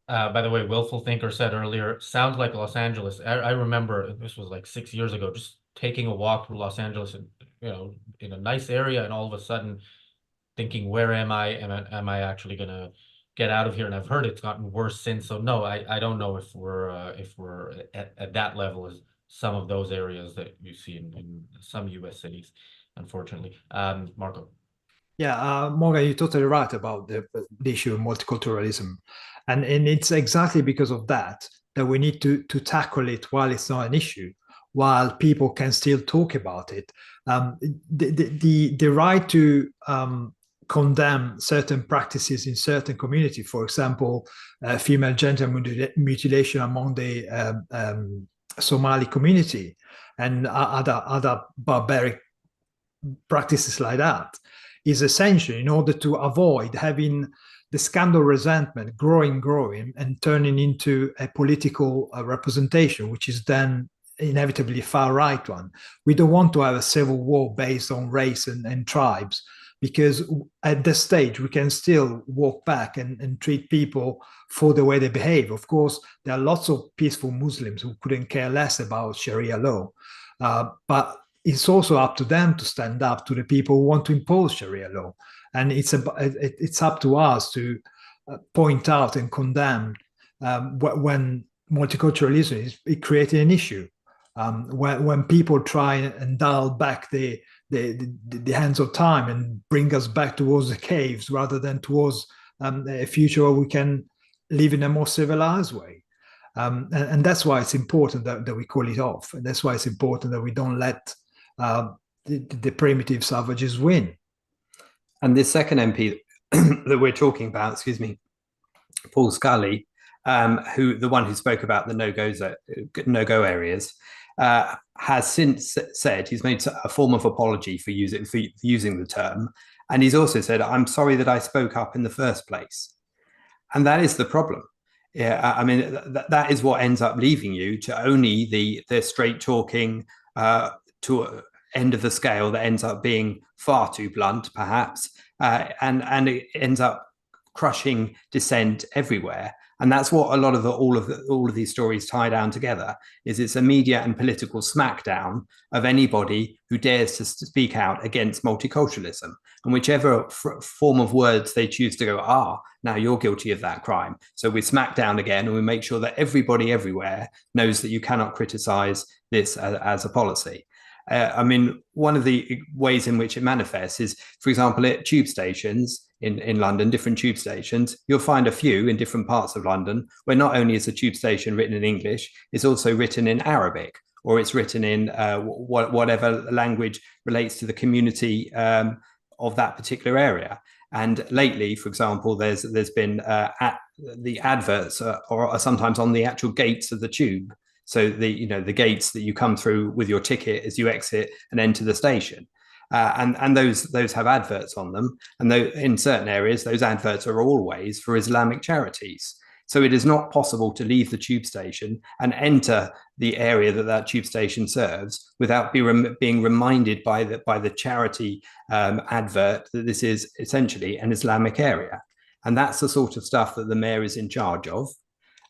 By the way, Willful Thinker said earlier, sounds like Los Angeles. I remember this was like 6 years ago, just taking a walk through Los Angeles, and in a nice area, and all of a sudden thinking, where am I? Am I actually gonna get out of here? And I've heard it's gotten worse since. So no, I don't know if we're at that level as some of those areas that you see in some U.S. cities, unfortunately. Marco. Yeah, Morgan, you're totally right about the issue of multiculturalism. And it's exactly because of that we need to tackle it while it's not an issue, while people can still talk about it. The right to condemn certain practices in certain community, for example, female genital mutilation among the Somali community and other barbaric practices like that, is essential in order to avoid having the scandal resentment growing and turning into a political representation, which is then inevitably a far-right one. We don't want to have a civil war based on race and tribes, because at this stage we can still walk back and treat people for the way they behave. Of course, there are lots of peaceful Muslims who couldn't care less about Sharia law, but it's also up to them to stand up to the people who want to impose Sharia law. And it's up to us to point out and condemn when multiculturalism is creating an issue. When people try and dial back the hands of time and bring us back towards the caves rather than towards a future where we can live in a more civilized way. And that's why it's important that we call it off. And that's why it's important that we don't let the primitive savages win. And this second MP that we're talking about, Paul Scully, the one who spoke about the no-go areas, has since said he's made a form of apology for using the term, and he's also said, "I'm sorry that I spoke up in the first place," and that is the problem. Yeah, I mean that is what ends up leaving you to only the straight talking to end of the scale that ends up being far too blunt, perhaps, and it ends up crushing dissent everywhere. And that's what a lot of all of these stories tie down together. Is it's a media and political smackdown of anybody who dares to speak out against multiculturalism, and whichever form of words they choose to go, now you're guilty of that crime. So we smack down again, and we make sure that everybody everywhere knows that you cannot criticize this as a policy. I mean, one of the ways in which it manifests is, for example, at tube stations in London, different tube stations, you'll find a few in different parts of London where not only is the tube station written in English, it's also written in Arabic, or it's written in whatever language relates to the community of that particular area. And lately, for example, there's been the adverts are sometimes on the actual gates of the tube. So the gates that you come through with your ticket as you exit and enter the station. And those have adverts on them. And in certain areas, those adverts are always for Islamic charities. So it is not possible to leave the tube station and enter the area that tube station serves without being reminded by the charity advert that this is essentially an Islamic area. And that's the sort of stuff that the mayor is in charge of.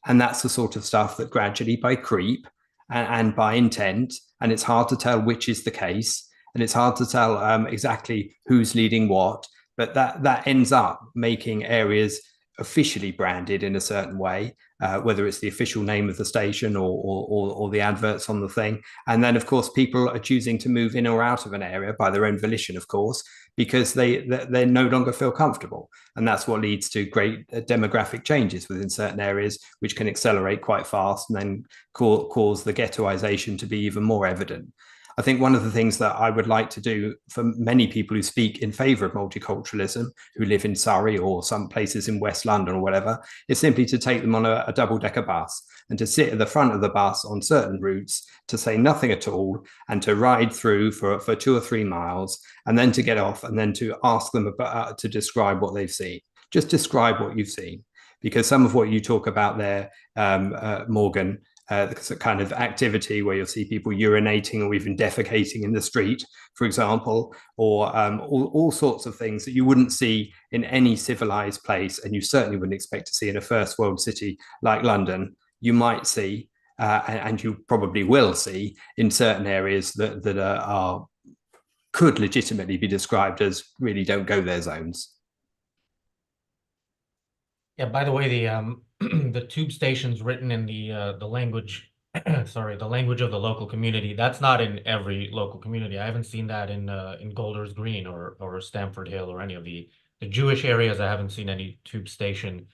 And that's the sort of stuff that gradually, by creep and by intent, and it's hard to tell which is the case, and it's hard to tell exactly who's leading what, but that ends up making areas officially branded in a certain way, whether it's the official name of the station or the adverts on the thing. And then, of course, people are choosing to move in or out of an area by their own volition, of course, because they no longer feel comfortable. And that's what leads to great demographic changes within certain areas, which can accelerate quite fast and then cause the ghettoization to be even more evident. I think one of the things that I would like to do for many people who speak in favor of multiculturalism, who live in Surrey or some places in West London or whatever, is simply to take them on a double-decker bus and to sit at the front of the bus on certain routes, to say nothing at all, and to ride through for 2 or 3 miles, and then to get off and then to ask them to describe what they've seen. Just describe what you've seen. Because some of what you talk about there, Morgan, the kind of activity where you'll see people urinating or even defecating in the street, for example, or all sorts of things that you wouldn't see in any civilized place, and you certainly wouldn't expect to see in a first world city like London. You might see, and you probably will see, in certain areas that could legitimately be described as really don't go there zones. Yeah, by the way, the tube station's written in the language, sorry, the language of the local community. That's not in every local community. I haven't seen that in Golders Green or Stamford Hill or any of the Jewish areas. I haven't seen any tube station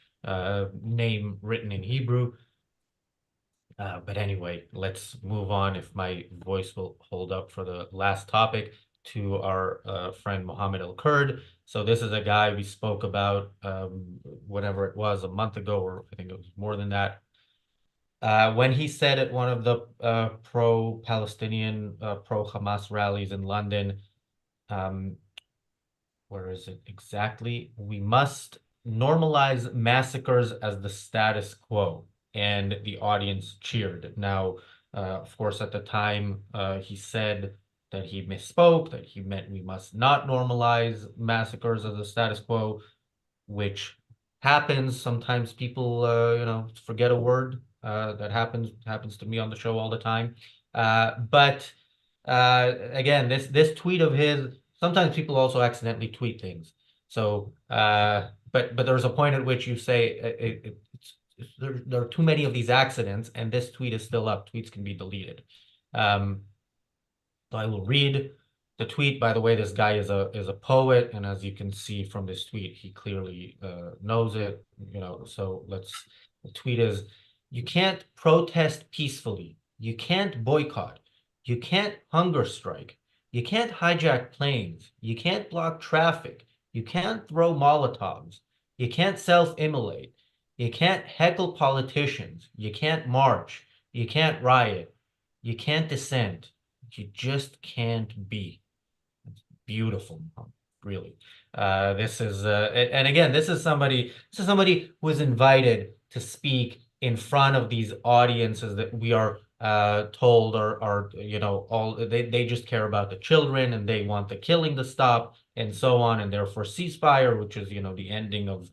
name written in Hebrew. But anyway, let's move on, if my voice will hold up for the last topic, to our friend Muhammed El-Kurd. So this is a guy we spoke about whatever it was, a month ago, or I think it was more than that, when he said at one of the pro-Palestinian, pro-Hamas rallies in London, where is it exactly? We must normalize massacres as the status quo. And the audience cheered. Now, of course, at the time, he said that he misspoke, that he meant we must not normalize massacres as the status quo, which happens. Sometimes people, forget a word. That happens to me on the show all the time. But again, this tweet of his, sometimes people also accidentally tweet things. So, but there's a point at which you say there are too many of these accidents, and this tweet is still up. Tweets can be deleted. So I will read the tweet. By the way, this guy is a poet, and as you can see from this tweet, he clearly knows it. So the tweet is: you can't protest peacefully. You can't boycott. You can't hunger strike. You can't hijack planes. You can't block traffic. You can't throw Molotovs. You can't self-immolate. You can't heckle politicians. You can't march. You can't riot. You can't dissent. You just can't be. It's beautiful, really. This is, and again, this is somebody who is invited to speak in front of these audiences that we are told are all they just care about the children and they want the killing to stop and so on, and therefore ceasefire, which is the ending of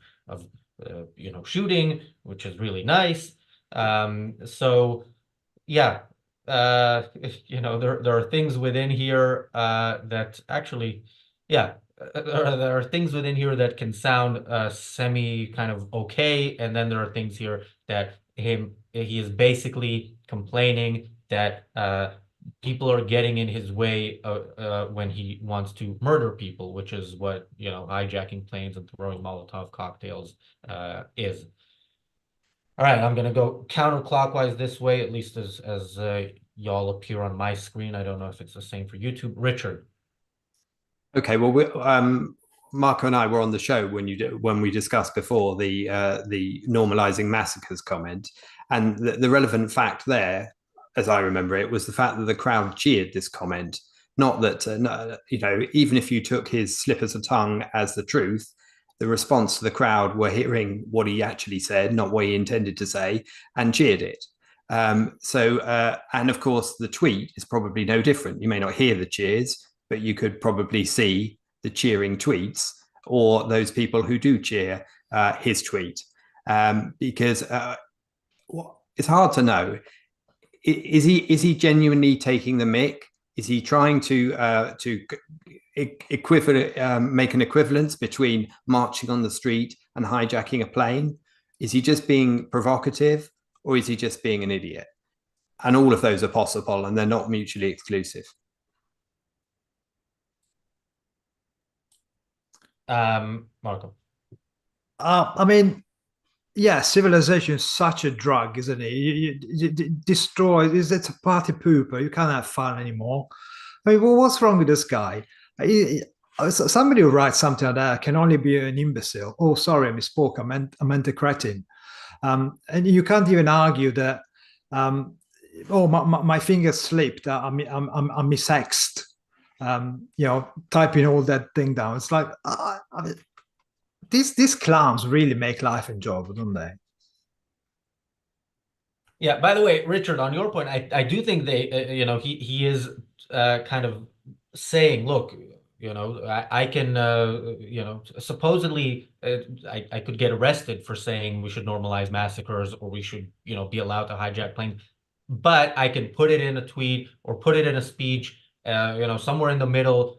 shooting, which is really nice. So yeah, there are things within here that actually, yeah, there are things within here that can sound semi kind of okay, and then there are things here that he is basically complaining that people are getting in his way when he wants to murder people, which is what, hijacking planes and throwing Molotov cocktails is. All right, I'm gonna go counterclockwise this way, at least as y'all appear on my screen. I don't know if it's the same for YouTube. Richard. Okay, well, Marco and I were on the show when we discussed before the normalizing massacres comment, and the relevant fact there, as I remember it, was the fact that the crowd cheered this comment. Not that even if you took his slip of the tongue as the truth, the response to the crowd were hearing what he actually said, not what he intended to say, and cheered it. And of course, the tweet is probably no different. You may not hear the cheers, but you could probably see the cheering tweets or those people who do cheer his tweet, because it's hard to know. Is he genuinely taking the mick? Is he trying to make an equivalence between marching on the street and hijacking a plane? Is he just being provocative, or is he just being an idiot? And all of those are possible, and they're not mutually exclusive. Marco. I mean, yeah, civilization is such a drug, isn't it? You destroy. It's a party pooper. You can't have fun anymore. I mean, well, what's wrong with this guy? Somebody who writes something like that can only be an imbecile. Oh, sorry, I misspoke. I meant a cretin. And you can't even argue that. Oh, my finger slipped. I'm missexed. Typing all that thing down. It's like these clowns really make life enjoyable, don't they? Yeah. By the way, Richard, on your point, I do think he is kind of saying, look, I can, supposedly I could get arrested for saying we should normalize massacres or we should, be allowed to hijack planes, but I can put it in a tweet or put it in a speech, somewhere in the middle,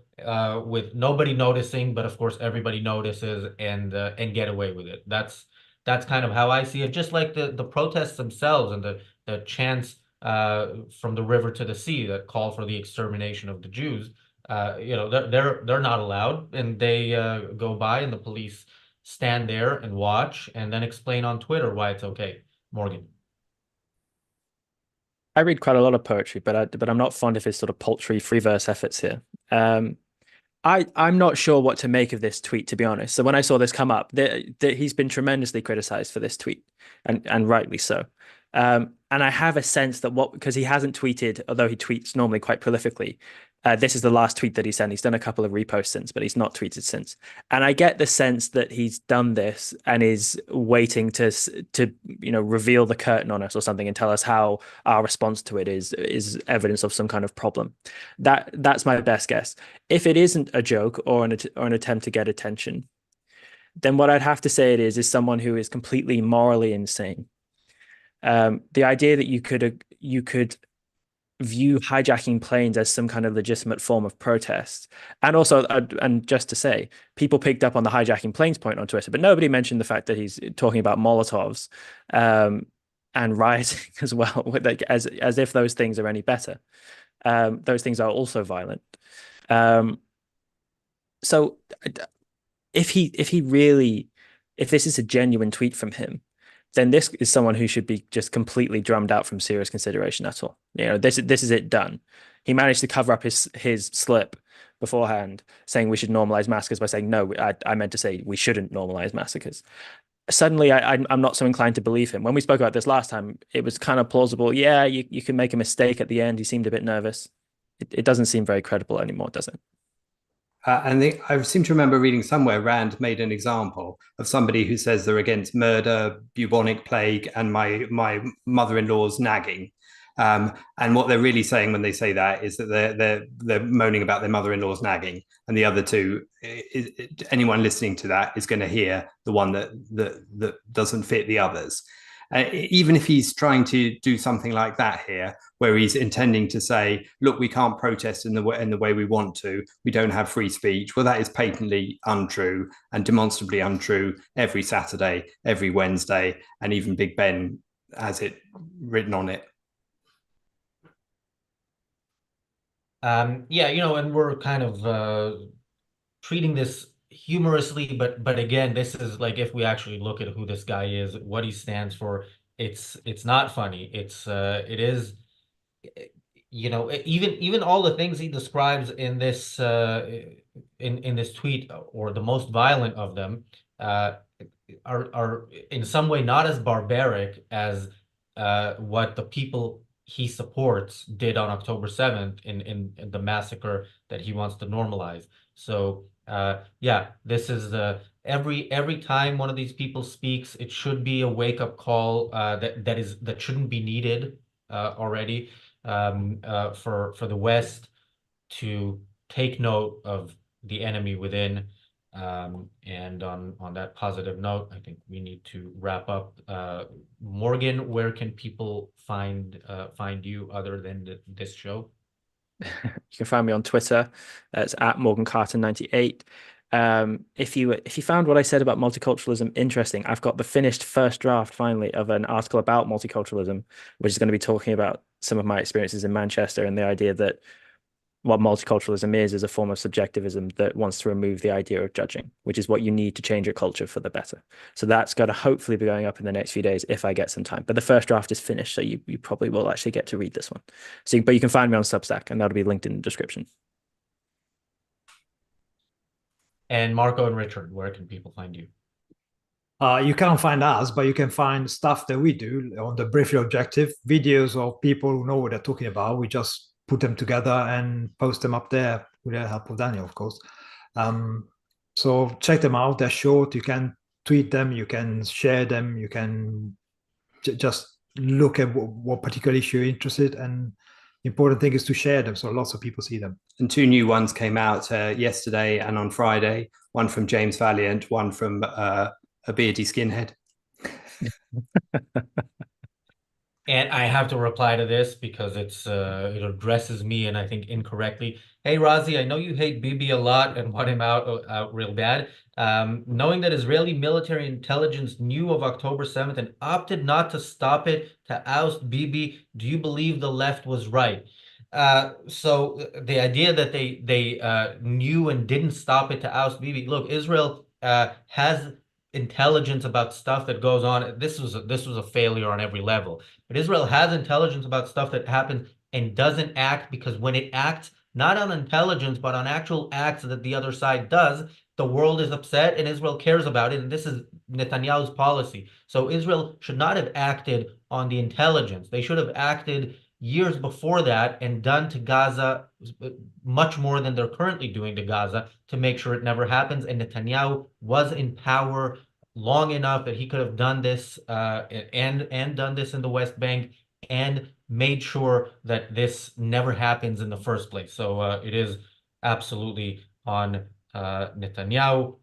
with nobody noticing, but of course everybody notices and get away with it. That's kind of how I see it. Just like the protests themselves and the chants from the river to the sea that call for the extermination of the Jews. They're not allowed, and they go by, and the police stand there and watch, and then explain on Twitter why it's okay. Morgan. I read quite a lot of poetry, but I'm not fond of his sort of paltry free verse efforts here. I'm not sure what to make of this tweet, to be honest. So when I saw this come up, he's been tremendously criticized for this tweet, and rightly so. And I have a sense that because he hasn't tweeted, although he tweets normally quite prolifically, this is the last tweet that he sent. He's done a couple of reposts since, but he's not tweeted since. And I get the sense that he's done this and is waiting to reveal the curtain on us or something and tell us how our response to it is evidence of some kind of problem. That's my best guess. If it isn't a joke or an attempt to get attention, then what I'd have to say it is someone who is completely morally insane. The idea that you could view hijacking planes as some kind of legitimate form of protest, and also, and just to say, people picked up on the hijacking planes point on Twitter, but nobody mentioned the fact that he's talking about Molotovs and rioting as well, as if those things are any better. Those things are also violent. So, if this is a genuine tweet from him, then this is someone who should be just completely drummed out from serious consideration at all. This is it done. He managed to cover up his slip beforehand, saying we should normalize massacres by saying, no, I meant to say we shouldn't normalize massacres. Suddenly, I'm not so inclined to believe him. When we spoke about this last time, it was kind of plausible. Yeah, you can make a mistake at the end. He seemed a bit nervous. It doesn't seem very credible anymore, does it? I seem to remember reading somewhere Rand made an example of somebody who says they're against murder, bubonic plague, and my mother-in-law's nagging. And what they're really saying when they say that is that they're moaning about their mother-in-law's nagging, and the other two, anyone listening to that is going to hear the one that doesn't fit the others. Even if he's trying to do something like that here, where he's intending to say, look, we can't protest in the way we want to, we don't have free speech. Well, that is patently untrue and demonstrably untrue every Saturday, every Wednesday, and even Big Ben has it written on it. Yeah, and we're kind of treating this humorously, but again, this is like if we actually look at who this guy is, what he stands for, it's not funny. It is, even all the things he describes in this in this tweet, or the most violent of them, uh, are in some way not as barbaric as what the people he supports did on October 7th in the massacre that he wants to normalize. So yeah, this is every time one of these people speaks, it should be a wake-up call that shouldn't be needed already, for the West to take note of the enemy within. And on that positive note, I think we need to wrap up. Morgan, where can people find you other than this show? You can find me on Twitter. It's at Morgan Carter 98. If you found what I said about multiculturalism interesting, I've got the finished first draft finally of an article about multiculturalism, which is going to be talking about some of my experiences in Manchester and the idea that what multiculturalism is a form of subjectivism that wants to remove the idea of judging, which is what you need to change your culture for the better. So that's going to hopefully be going up in the next few days if I get some time. But the first draft is finished, so you probably will actually get to read this one. But you can find me on Substack, and that'll be linked in the description. And Marco and Richard, where can people find you? You can't find us, but you can find stuff that we do on the Briefly Objective, videos of people who know what they're talking about. We just put them together and post them up there with the help of Daniel, of course. So check them out. They're short. You can tweet them. You can share them. You can just look at what particular issue you're interested in. And the important thing is to share them so lots of people see them. And two new ones came out yesterday and on Friday. One from James Valiant, one from a beardy skinhead. And I have to reply to this because it addresses me, and I think incorrectly. Hey, Razi, I know you hate Bibi a lot and want him out real bad. Knowing that Israeli military intelligence knew of October 7th and opted not to stop it to oust Bibi, do you believe the left was right? So the idea that they knew and didn't stop it to oust Bibi. Look, Israel has intelligence about stuff that goes on. This was a failure on every level. But Israel has intelligence about stuff that happens and doesn't act, because when it acts, not on intelligence, but on actual acts that the other side does, the world is upset and Israel cares about it. And this is Netanyahu's policy. So Israel should not have acted on the intelligence. They should have acted years before that and done to Gaza much more than they're currently doing to Gaza to make sure it never happens. And Netanyahu was in power long enough that he could have done this and done this in the West Bank and made sure that this never happens in the first place. So it is absolutely on Netanyahu.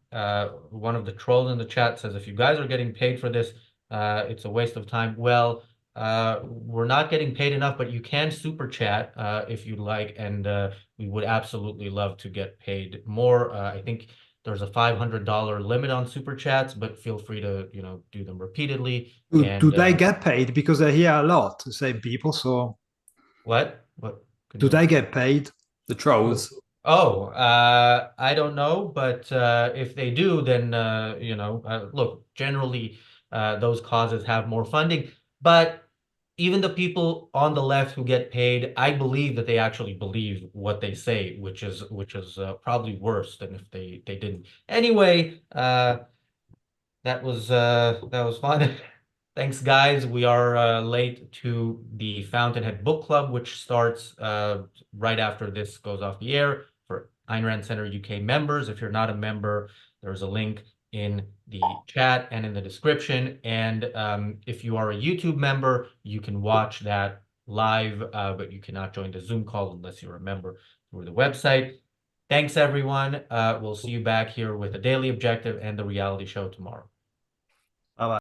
One of the trolls in the chat says, if you guys are getting paid for this, it's a waste of time. Well, we're not getting paid enough, but you can super chat if you'd like, and we would absolutely love to get paid more. I think there's a $500 limit on super chats, but feel free to do them repeatedly. Do they get paid? Because they're here a lot, the same people. So what do they get paid? The trolls. Oh, I don't know, but if they do, then look, generally those causes have more funding. But even the people on the left who get paid, I believe that they actually believe what they say, which is probably worse than if they didn't. Anyway, that was fun. Thanks, guys. We are late to the Fountainhead Book Club, which starts right after this goes off the air for Ayn Rand Center UK members. If you're not a member, there's a link in the chat and in the description. And if you are a YouTube member, you can watch that live, but you cannot join the Zoom call unless you're a member through the website. Thanks, everyone. We'll see you back here with the Daily Objective and the reality show tomorrow.